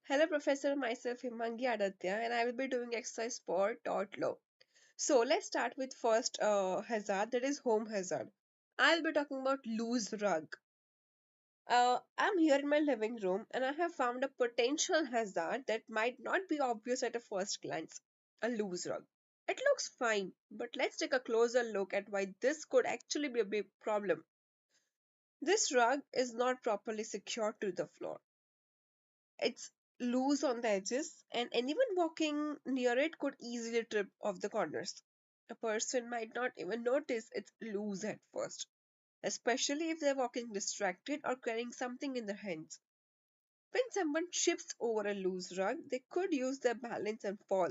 Hello, Professor. Myself, Himangi Aditya, and I will be doing exercise for Tort Law. So, let's start with first hazard, that is home hazard. I'll be talking about loose rug. I'm here in my living room and I have found a potential hazard that might not be obvious at a first glance, a loose rug. It looks fine, but let's take a closer look at why this could actually be a big problem. This rug is not properly secured to the floor. It's loose on the edges, and anyone walking near it could easily trip off the corners. A person might not even notice it's loose at first, especially if they're walking distracted or carrying something in their hands. When someone trips over a loose rug, they could use their balance and fall.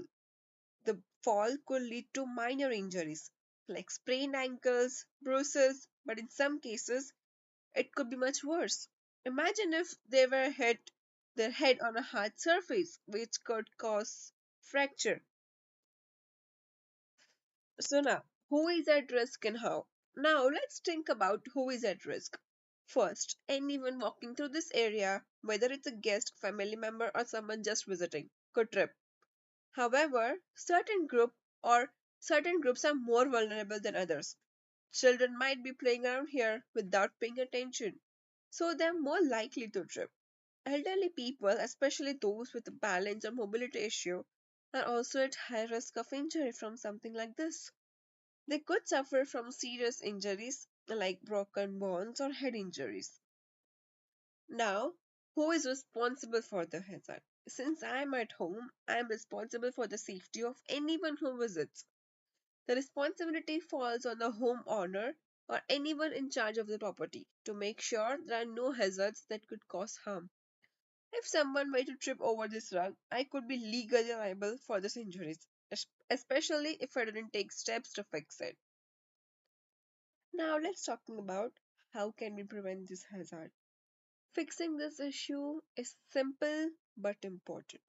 The fall could lead to minor injuries, like sprained ankles, bruises, but in some cases, it could be much worse. Imagine if they were hit their head on a hard surface, which could cause fracture. So now, who is at risk and how? Now let's think about who is at risk. First, anyone walking through this area, whether it's a guest, family member, or someone just visiting, could trip. However, certain groups are more vulnerable than others. Children might be playing around here without paying attention, so they're more likely to trip. Elderly people, especially those with a balance or mobility issue, are also at high risk of injury from something like this. They could suffer from serious injuries like broken bones or head injuries. Now, who is responsible for the hazard? Since I am at home, I am responsible for the safety of anyone who visits. The responsibility falls on the homeowner or anyone in charge of the property to make sure there are no hazards that could cause harm. If someone were to trip over this rug, I could be legally liable for these injuries, especially if I didn't take steps to fix it. Now let's talk about how can we prevent this hazard. Fixing this issue is simple but important.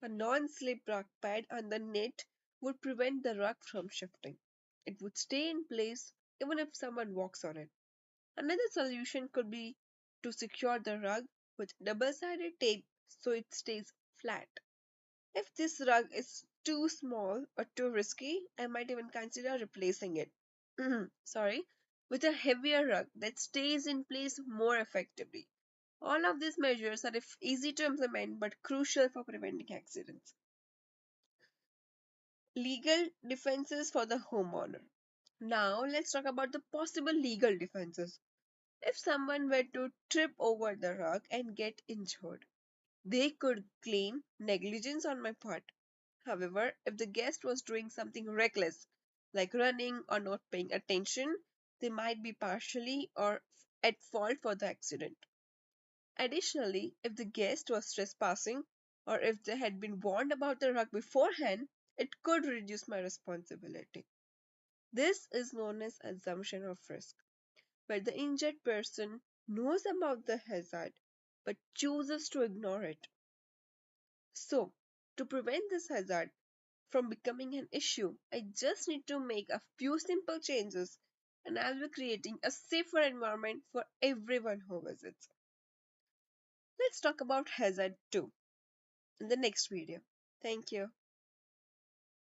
A non-slip rug pad on the net would prevent the rug from shifting. It would stay in place even if someone walks on it. Another solution could be to secure the rug with double-sided tape so it stays flat. If this rug is too small or too risky, I might even consider replacing it. Sorry, with a heavier rug that stays in place more effectively. All of these measures are easy to implement but crucial for preventing accidents. Legal defenses for the homeowner. Now, let's talk about the possible legal defenses. If someone were to trip over the rug and get injured, they could claim negligence on my part. However, if the guest was doing something reckless, like running or not paying attention, they might be partially or at fault for the accident. Additionally, if the guest was trespassing or if they had been warned about the rug beforehand, it could reduce my responsibility. This is known as assumption of risk, where the injured person knows about the hazard but chooses to ignore it. So, to prevent this hazard from becoming an issue, I just need to make a few simple changes and I'll be creating a safer environment for everyone who visits. Let's talk about hazard 2 in the next video. Thank you.